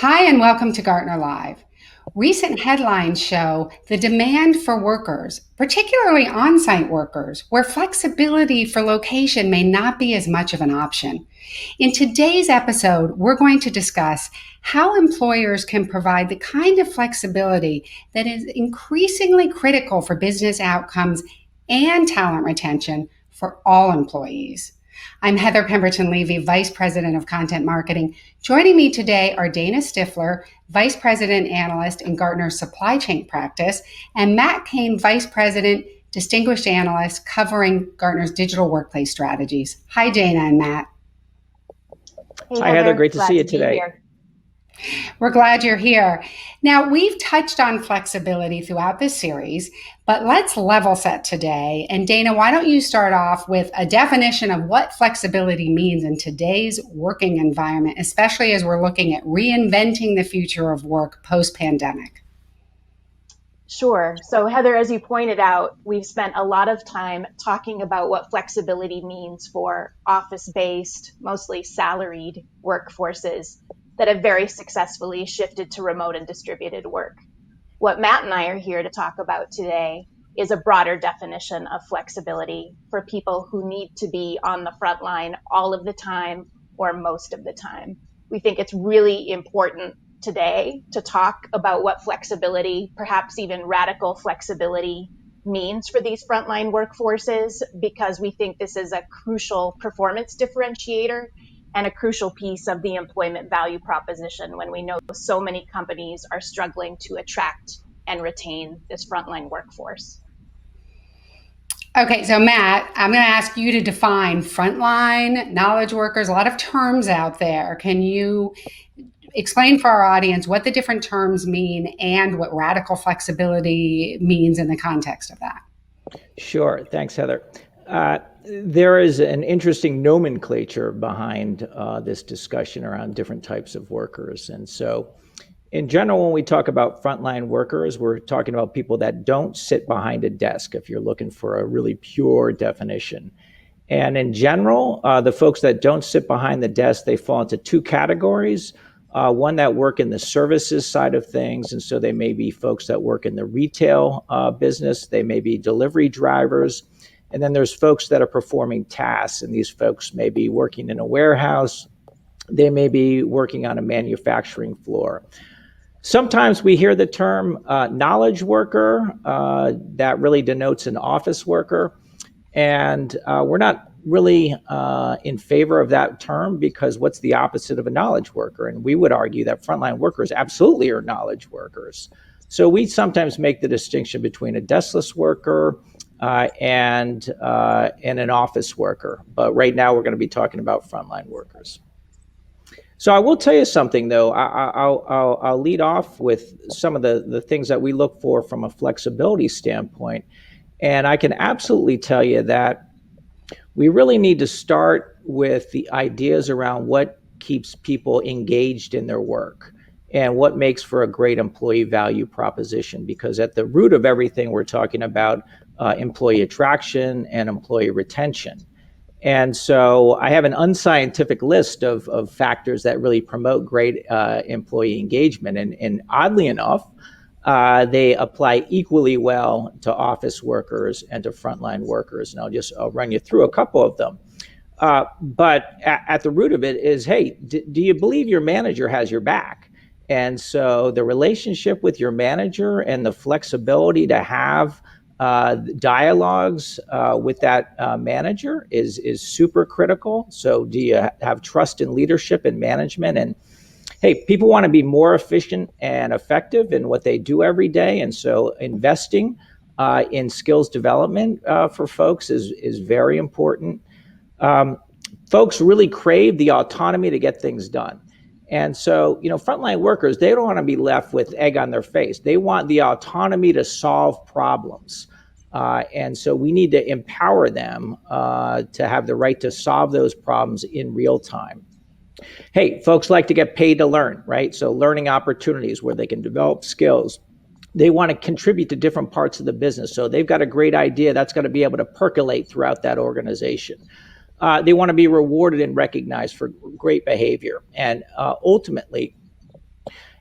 Hi, and welcome to Gartner Live. Recent headlines show the demand for workers, particularly on site workers, where flexibility for location may not be as much of an option. In today's episode, we're going to discuss how employers can provide the kind of flexibility that is increasingly critical for business outcomes and talent retention for all employees. I'm Heather Pemberton Levy, Vice President of Content Marketing. Joining me today are Dana Stifler, Vice President Analyst in Gartner's Supply Chain Practice, and Matt Kane, Vice President, Distinguished Analyst covering Gartner's Digital Workplace Strategies. Hi, Dana and Matt. Hey, Hi, Heather. Great to see you today. We're glad you're here. Now, we've touched on flexibility throughout this series, but let's level set today. And Dana, why don't you start off with a definition of what flexibility means in today's working environment, especially as we're looking at reinventing the future of work post-pandemic? Sure. So Heather, as you pointed out, we've spent a lot of time talking about what flexibility means for office-based, mostly salaried workforces that have very successfully shifted to remote and distributed work. What Matt and I are here to talk about today is a broader definition of flexibility for people who need to be on the front line all of the time or most of the time. We think it's really important today to talk about what flexibility, perhaps even radical flexibility, means for these frontline workforces, because we think this is a crucial performance differentiator and a crucial piece of the employment value proposition when we know so many companies are struggling to attract and retain this frontline workforce. Okay, so Matt, I'm going to ask you to define frontline, knowledge workers, a lot of terms out there. Can you explain for our audience what the different terms mean and what radical flexibility means in the context of that? Sure. Thanks, Heather. There is an interesting nomenclature behind this discussion around different types of workers. And so in general, when we talk about frontline workers, we're talking about people that don't sit behind a desk, if you're looking for a really pure definition. And in general, the folks that don't sit behind the desk, they fall into two categories. One that work in the services side of things. And so they may be folks that work in the retail business. They may be delivery drivers. And then there's folks that are performing tasks. And these folks may be working in a warehouse. They may be working on a manufacturing floor. Sometimes we hear the term knowledge worker. That really denotes an office worker. And we're not really in favor of that term, because what's the opposite of a knowledge worker? And we would argue that frontline workers absolutely are knowledge workers. So we sometimes make the distinction between a deskless worker and an office worker. But right now we're going to be talking about frontline workers. So I will tell you something, though. I'll lead off with some of the things that we look for from a flexibility standpoint. And I can absolutely tell you that we really need to start with the ideas around what keeps people engaged in their work and what makes for a great employee value proposition. Because at the root of everything, we're talking about employee attraction and employee retention. And so I have an unscientific list of factors that really promote great employee engagement. And oddly enough, they apply equally well to office workers and to frontline workers. And I'll run you through a couple of them. But at the root of it is, hey, do you believe your manager has your back? And so the relationship with your manager and the flexibility to have dialogues with that manager is super critical. So do you have trust in leadership and management? And hey, people want to be more efficient and effective in what they do every day. And so investing in skills development for folks is very important. Folks really crave the autonomy to get things done. And so, frontline workers, they don't want to be left with egg on their face. They want the autonomy to solve problems. And so we need to empower them to have the right to solve those problems in real time. Hey, folks like to get paid to learn, right? So learning opportunities where they can develop skills. They want to contribute to different parts of the business. So they've got a great idea that's going to be able to percolate throughout that organization. They want to be rewarded and recognized for great behavior. And ultimately,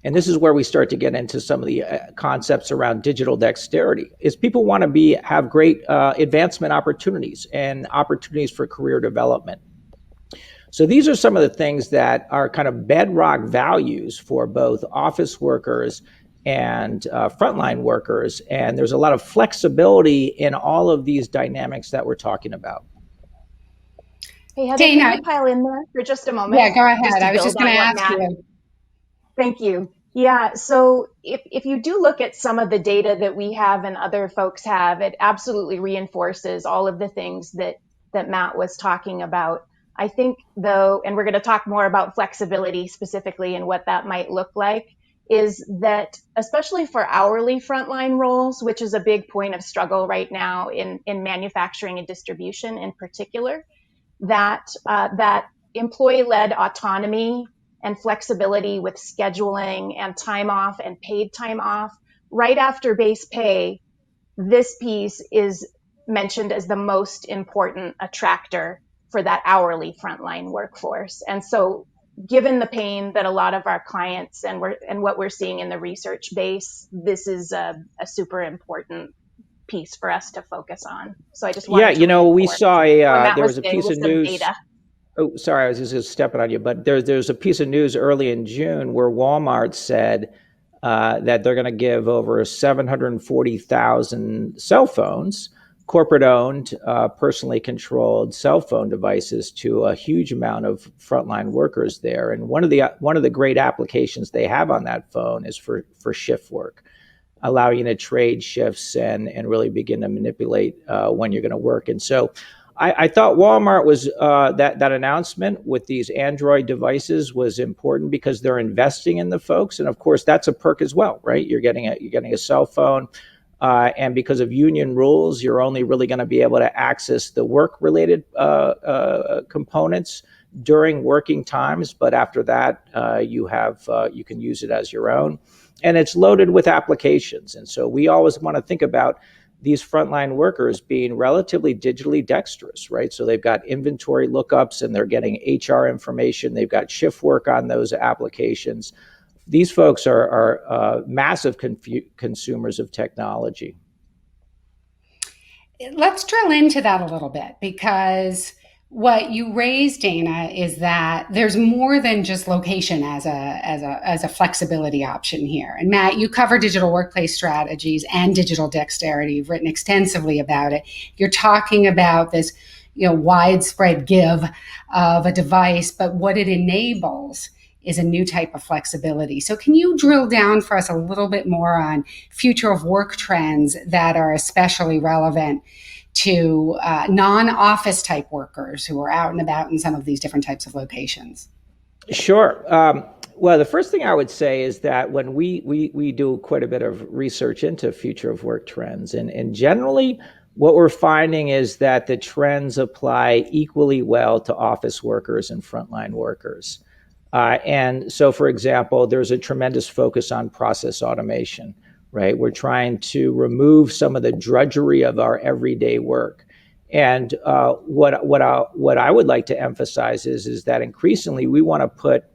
and this is where we start to get into some of the concepts around digital dexterity, is people want to have great advancement opportunities and opportunities for career development. So these are some of the things that are kind of bedrock values for both office workers and frontline workers. And there's a lot of flexibility in all of these dynamics that we're talking about. Hey, Heather, Dana, can you pile in there for just a moment? yeah, go ahead. Just to I was build just going on to what ask Matt. you. Thank you. Yeah, so if you do look at some of the data that we have and other folks have, it absolutely reinforces all of the things that Matt was talking about. I think, though, and we're going to talk more about flexibility specifically and what that might look like, is that especially for hourly frontline roles, which is a big point of struggle right now in manufacturing and distribution in particular, that employee-led autonomy and flexibility with scheduling and time off and paid time off right after base pay, this piece is mentioned as the most important attractor for that hourly frontline workforce. And so given the pain that a lot of our clients and what we're seeing in the research base, this is a super important piece for us to focus on. So I just wanted to we saw there was a piece of news. data. Oh, sorry, I was just stepping on you, but there's a piece of news early in June where Walmart said that they're going to give over 740,000 cell phones, corporate-owned, personally controlled cell phone devices, to a huge amount of frontline workers there. And one of the great applications they have on that phone is for shift work, allowing you to trade shifts and really begin to manipulate when you're going to work. And so I thought Walmart was that announcement with these Android devices was important because they're investing in the folks, and of course that's a perk as well, right? You're getting a cell phone, and because of union rules, you're only really going to be able to access the work-related components during working times. But after that, you can use it as your own, and it's loaded with applications. And so we always want to think about these frontline workers being relatively digitally dexterous, right? So they've got inventory lookups and they're getting HR information. They've got shift work on those applications. These folks are massive consumers of technology. Let's drill into that a little bit, because what you raised, Dana, is that there's more than just location as a flexibility option here. And Matt, you cover digital workplace strategies and digital dexterity. You've written extensively about it. You're talking about this, widespread give of a device, but what it enables is a new type of flexibility. So can you drill down for us a little bit more on future of work trends that are especially relevant to non-office type workers who are out and about in some of these different types of locations? Sure. Well, the first thing I would say is that when we do quite a bit of research into future of work trends, and generally what we're finding is that the trends apply equally well to office workers and frontline workers. And so, for example, there's a tremendous focus on process automation, right? We're trying to remove some of the drudgery of our everyday work. And what I would like to emphasize is that increasingly we want to put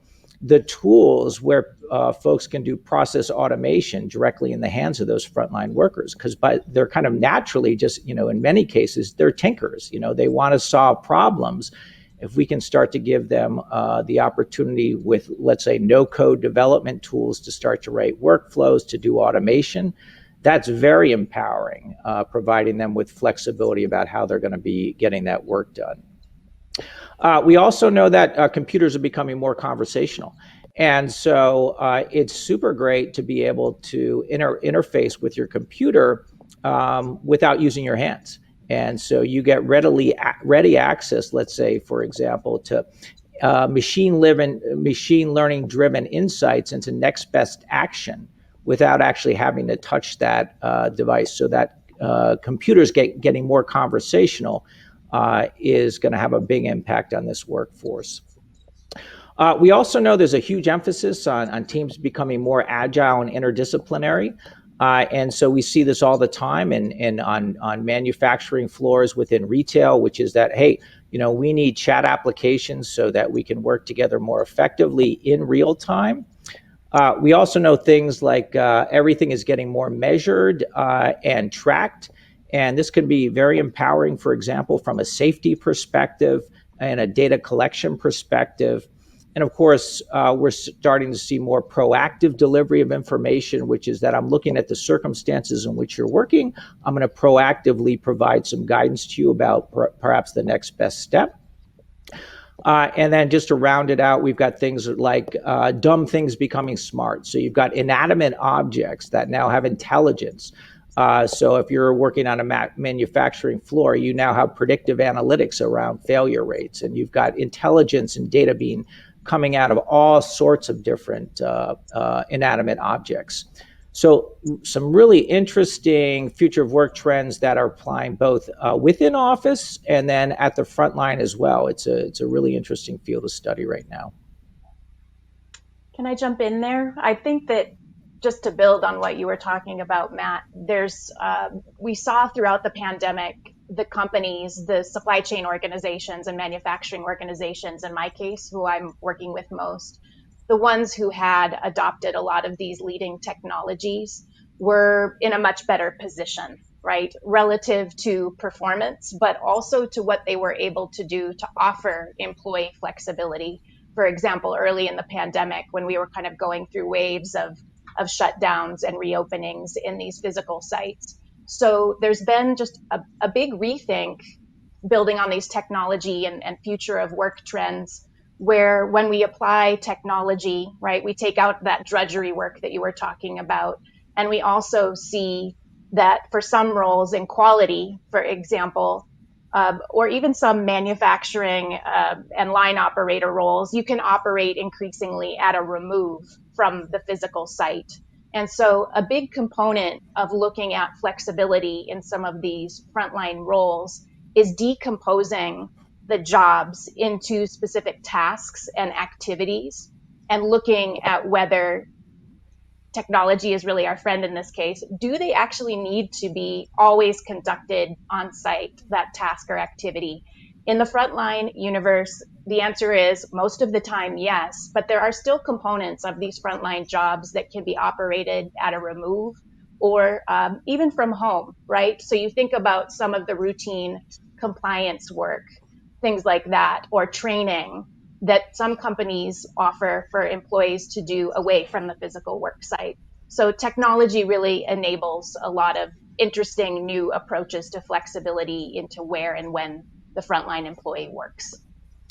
the tools where folks can do process automation directly in the hands of those frontline workers, because they're kind of naturally just, in many cases, they're tinkers. They want to solve problems. If we can start to give them the opportunity with, let's say, no-code development tools to start to write workflows, to do automation, that's very empowering, providing them with flexibility about how they're going to be getting that work done. We also know that computers are becoming more conversational. And so it's super great to be able to interface with your computer without using your hands. And so you get ready access, let's say, for example, to machine learning driven insights into next best action without actually having to touch that device. So that computers getting more conversational is going to have a big impact on this workforce. We also know there's a huge emphasis on teams becoming more agile and interdisciplinary. And so we see this all the time on manufacturing floors within retail, which is that, hey, we need chat applications so that we can work together more effectively in real time. We also know things like everything is getting more measured and tracked. And this could be very empowering, for example, from a safety perspective and a data collection perspective. And of course, we're starting to see more proactive delivery of information, which is that I'm looking at the circumstances in which you're working. I'm going to proactively provide some guidance to you about perhaps the next best step. And then just to round it out, we've got things like dumb things becoming smart. So you've got inanimate objects that now have intelligence. So if you're working on a manufacturing floor, you now have predictive analytics around failure rates, and you've got intelligence and data being coming out of all sorts of different inanimate objects. So some really interesting future of work trends that are applying both within office and then at the front line as well. It's a really interesting field of study right now. Can I jump in there? I think that just to build on what you were talking about, Matt, we saw throughout the pandemic, the companies, the supply chain organizations and manufacturing organizations, in my case, who I'm working with most, the ones who had adopted a lot of these leading technologies were in a much better position, right? Relative to performance, but also to what they were able to do to offer employee flexibility. For example, early in the pandemic, when we were kind of going through waves of shutdowns and reopenings in these physical sites. So there's been just a big rethink building on these technology and future of work trends, where when we apply technology, right, we take out that drudgery work that you were talking about. And we also see that for some roles in quality, for example, or even some manufacturing and line operator roles, you can operate increasingly at a remove from the physical site. And so a big component of looking at flexibility in some of these frontline roles is decomposing the jobs into specific tasks and activities and looking at whether technology is really our friend in this case. Do they actually need to be always conducted on site, that task or activity? In the frontline universe, the answer is most of the time, yes, but there are still components of these frontline jobs that can be operated at a remove or even from home, right? So you think about some of the routine compliance work, things like that, or training that some companies offer for employees to do away from the physical work site. So technology really enables a lot of interesting new approaches to flexibility into where and when the frontline employee works.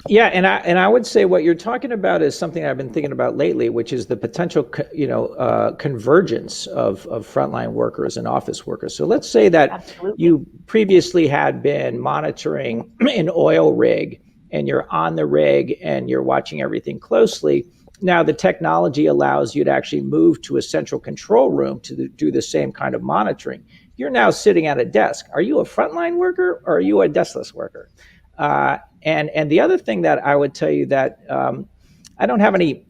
Yeah, and I would say what you're talking about is something I've been thinking about lately, which is the potential, convergence of frontline workers and office workers. So let's say that Absolutely. You previously had been monitoring an oil rig, and you're on the rig and you're watching everything closely. Now the technology allows you to actually move to a central control room to do the same kind of monitoring. You're now sitting at a desk. Are you a frontline worker or are you a deskless worker? And the other thing that I would tell you that I don't have any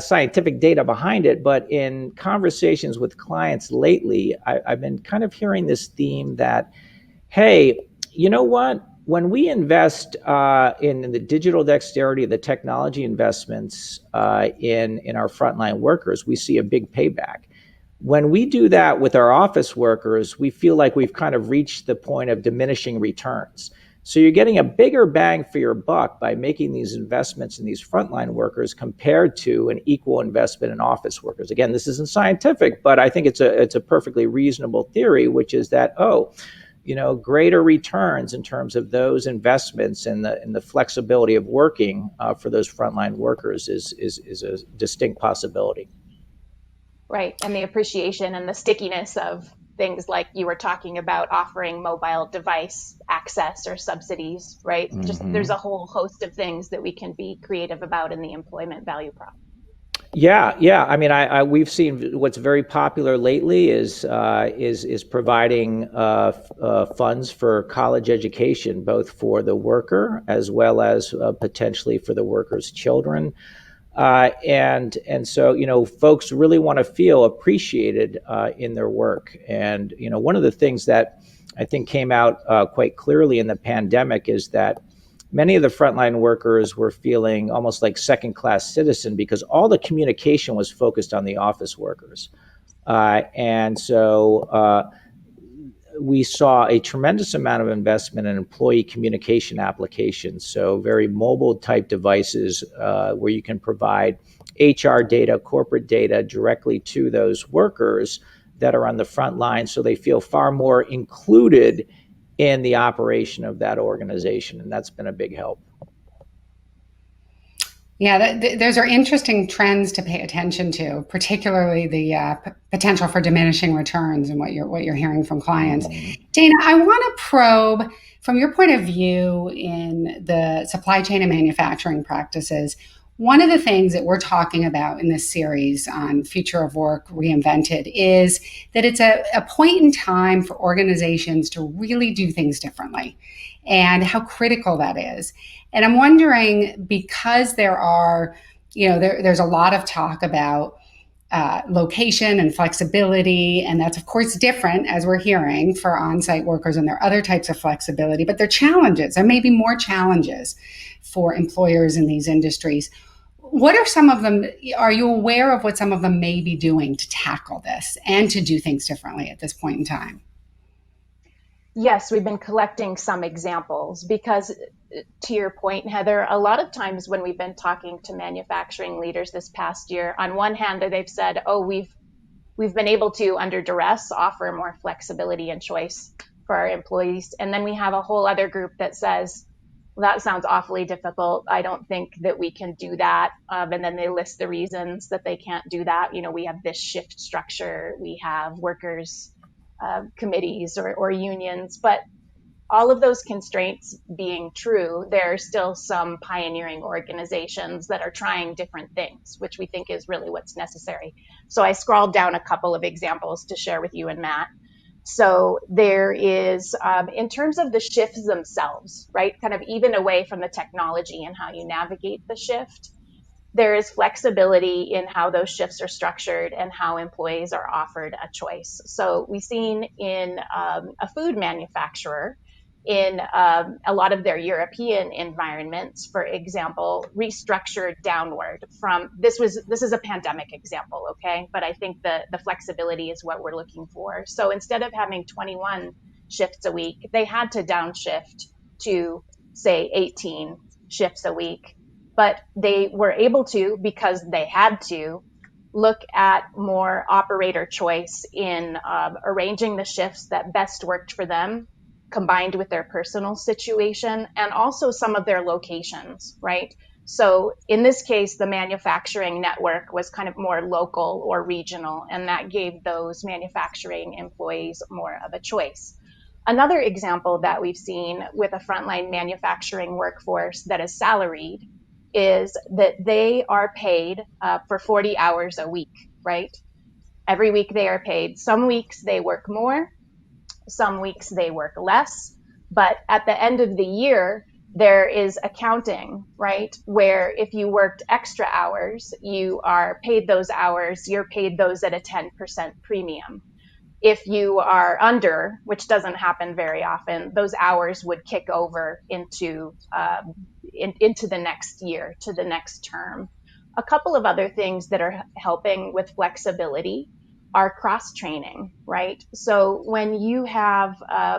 scientific data behind it, but in conversations with clients lately, I've been kind of hearing this theme that, hey, you know what? When we invest in the digital dexterity, the technology investments in our frontline workers, we see a big payback. When we do that with our office workers, we feel like we've kind of reached the point of diminishing returns. So you're getting a bigger bang for your buck by making these investments in these frontline workers compared to an equal investment in office workers. Again, this isn't scientific, but I think it's a perfectly reasonable theory, which is that, greater returns in terms of those investments and the flexibility of working for those frontline workers is a distinct possibility. Right. And the appreciation and the stickiness of things like you were talking about offering mobile device access or subsidies, right? Mm-hmm. Just there's a whole host of things that we can be creative about in the employment value prop. Yeah. I mean, we've seen what's very popular lately is providing funds for college education, both for the worker as well as potentially for the worker's children. And so, folks really want to feel appreciated in their work. And, one of the things that I think came out quite clearly in the pandemic is that many of the frontline workers were feeling almost like second-class citizen because all the communication was focused on the office workers. And so we saw a tremendous amount of investment in employee communication applications, so very mobile type devices where you can provide HR data, corporate data directly to those workers that are on the front line, so they feel far more included in the operation of that organization, and that's been a big help. Yeah, those are interesting trends to pay attention to, particularly the potential for diminishing returns and what you're hearing from clients. Dana, I want to probe from your point of view in the supply chain and manufacturing practices. One of the things that we're talking about in this series on Future of Work Reinvented is that it's a point in time for organizations to really do things differently and how critical that is. And I'm wondering, because there are, there's a lot of talk about location and flexibility, and that's of course different, as we're hearing, for on-site workers, and there are other types of flexibility, but there are challenges. There may be more challenges for employers in these industries. What are some of them? Are you aware of what some of them may be doing to tackle this and to do things differently at this point in time? Yes, we've been collecting some examples because, to your point, Heather, a lot of times when we've been talking to manufacturing leaders this past year, on one hand, they've said, oh, we've been able to, under duress, offer more flexibility and choice for our employees. And then we have a whole other group that says, well, that sounds awfully difficult. I don't think that we can do that. And then they list the reasons that they can't do that. We have this shift structure, we have workers' committees or unions, but all of those constraints being true, there are still some pioneering organizations that are trying different things, which we think is really what's necessary. So I scrawled down a couple of examples to share with you and Matt. So there is, in terms of the shifts themselves, right, kind of even away from the technology and how you navigate the shift, there is flexibility in how those shifts are structured and how employees are offered a choice. So we've seen in a food manufacturer, in a lot of their European environments, for example, restructured downward from this is a pandemic example, okay? But I think the flexibility is what we're looking for. So instead of having 21 shifts a week, they had to downshift to, say, 18 shifts a week. But they were able to, because they had to, look at more operator choice in arranging the shifts that best worked for them, combined with their personal situation and also some of their locations, right? So in this case, the manufacturing network was kind of more local or regional, and that gave those manufacturing employees more of a choice. Another example that we've seen with a frontline manufacturing workforce that is salaried is that they are paid for 40 hours a week, right? Every week they are paid. Some weeks they work more, some weeks they work less, but at the end of the year, there is accounting, right? Where if you worked extra hours, you are paid those hours, you're paid those at a 10% premium. If you are under, which doesn't happen very often, those hours would kick over into the next year, to the next term. A couple of other things that are helping with flexibility are cross-training, right? So when you have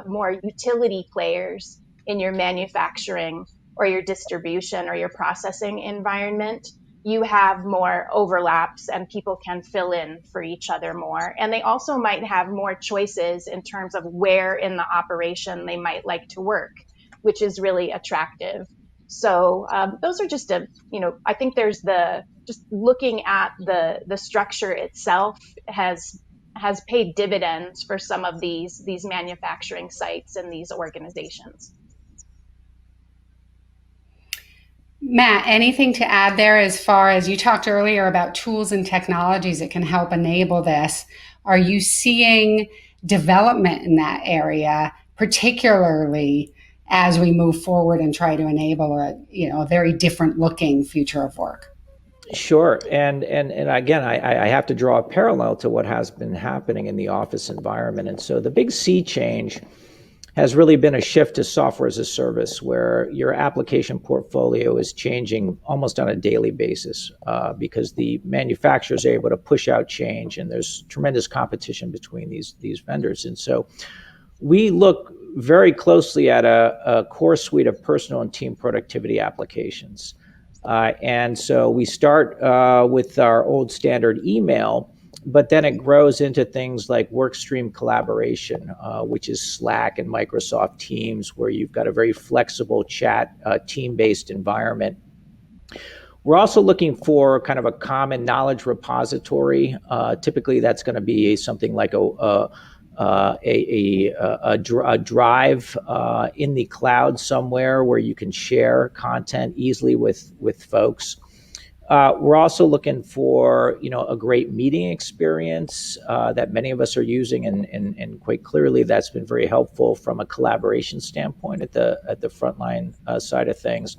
more utility players in your manufacturing or your distribution or your processing environment, you have more overlaps and people can fill in for each other more. And they also might have more choices in terms of where in the operation they might like to work, which is really attractive. So those are just I think there's just looking at the structure itself has paid dividends for some of these manufacturing sites and these organizations. Matt, anything to add there as far as you talked earlier about tools and technologies that can help enable this? Are you seeing development in that area, particularly as we move forward and try to enable a very different looking future of work? Sure, and again, I have to draw a parallel to what has been happening in the office environment, and so the big sea change has really been a shift to software as a service, where your application portfolio is changing almost on a daily basis because the manufacturers are able to push out change, and there's tremendous competition between these vendors. And so we look very closely at a core suite of personal and team productivity applications. And so we start with our old standard email, but then it grows into things like workstream collaboration, which is Slack and Microsoft Teams, where you've got a very flexible chat, team-based environment. We're also looking for kind of a common knowledge repository. Typically, that's going to be something like a drive in the cloud somewhere where you can share content easily with folks. We're also looking for a great meeting experience that many of us are using, and quite clearly that's been very helpful from a collaboration standpoint at the frontline side of things.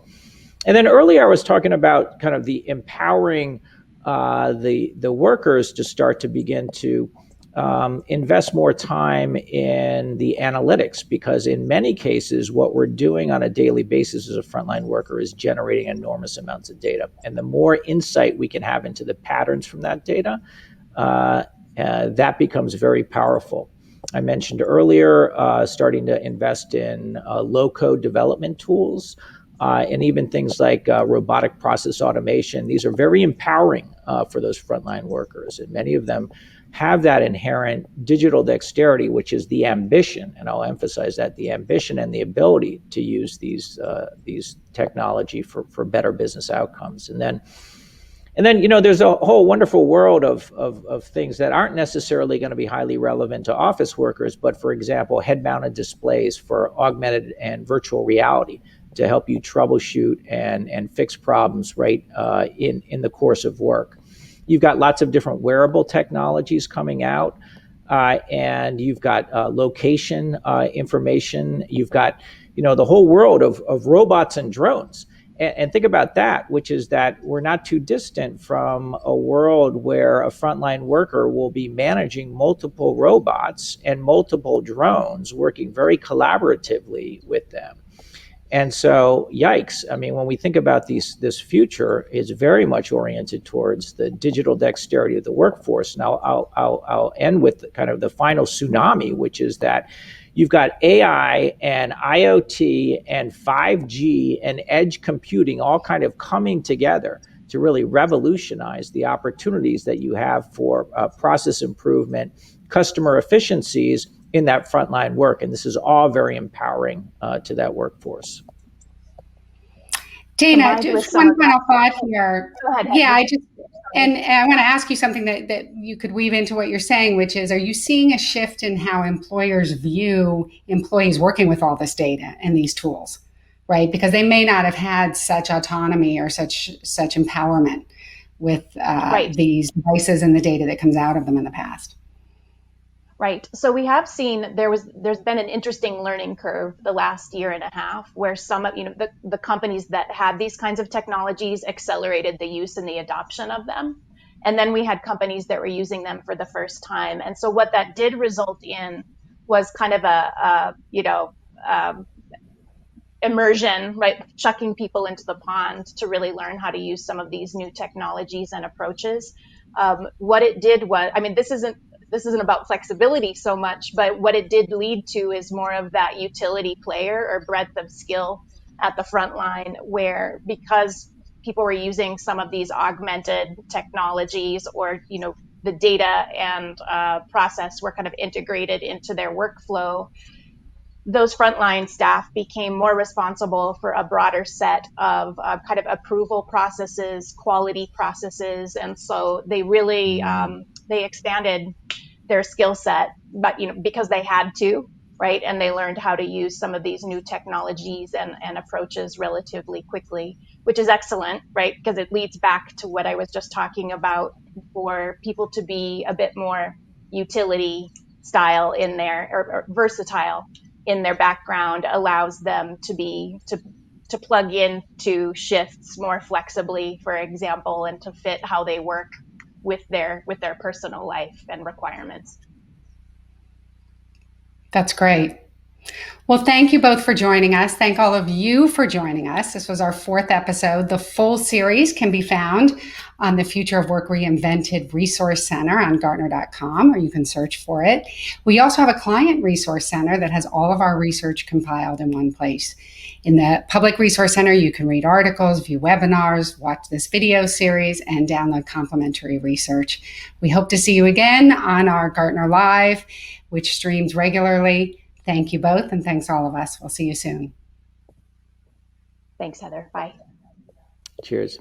And then earlier I was talking about kind of the empowering the workers to start to begin to invest more time in the analytics, because in many cases, what we're doing on a daily basis as a frontline worker is generating enormous amounts of data. And the more insight we can have into the patterns from that data, that becomes very powerful. I mentioned earlier starting to invest in low-code development tools, and even things like robotic process automation. These are very empowering for those frontline workers, and many of them have that inherent digital dexterity, which is the ambition, and I'll emphasize that, the ambition and the ability to use these technology for better business outcomes. And then there's a whole wonderful world of things that aren't necessarily going to be highly relevant to office workers, but for example, head-mounted displays for augmented and virtual reality to help you troubleshoot and fix problems right in the course of work. You've got lots of different wearable technologies coming out, and you've got location information. You've got the whole world of robots and drones. And think about that, which is that we're not too distant from a world where a frontline worker will be managing multiple robots and multiple drones, working very collaboratively with them. And so, yikes, I mean, when we think about this future, it's very much oriented towards the digital dexterity of the workforce. Now, I'll end with kind of the final tsunami, which is that you've got AI and IoT and 5G and edge computing all kind of coming together to really revolutionize the opportunities that you have for process improvement, customer efficiencies in that frontline work. And this is all very empowering to that workforce. Dana, just one final thought here. Go ahead. Yeah, and I want to ask you something that you could weave into what you're saying, which is, are you seeing a shift in how employers view employees working with all this data and these tools, right? Because they may not have had such autonomy or such empowerment with these devices and the data that comes out of them in the past. Right. So we have seen there's been an interesting learning curve the last year and a half, where some of the companies that had these kinds of technologies accelerated the use and the adoption of them. And then we had companies that were using them for the first time. And so what that did result in was kind of a immersion, right? Chucking people into the pond to really learn how to use some of these new technologies and approaches. What it did was, I mean, this isn't about flexibility so much, but what it did lead to is more of that utility player or breadth of skill at the front line, where because people were using some of these augmented technologies, or the data and process were kind of integrated into their workflow, those frontline staff became more responsible for a broader set of kind of approval processes, quality processes, and so they really they expanded their skill set, but because they had to, right? And they learned how to use some of these new technologies and approaches relatively quickly, which is excellent, right? Because it leads back to what I was just talking about, for people to be a bit more utility style in their, or versatile in their background, allows them to plug into shifts more flexibly, for example, and to fit how they work with their personal life and requirements. That's great. Well, thank you both for joining us. Thank all of you for joining us. This was our 4th episode. The full series can be found on the Future of Work Reinvented Resource Center on Gartner.com, or you can search for it. We also have a client resource center that has all of our research compiled in one place. In the Public Resource Center, you can read articles, view webinars, watch this video series, and download complimentary research. We hope to see you again on our Gartner Live, which streams regularly. Thank you both, and thanks all of us. We'll see you soon. Thanks, Heather. Bye. Cheers.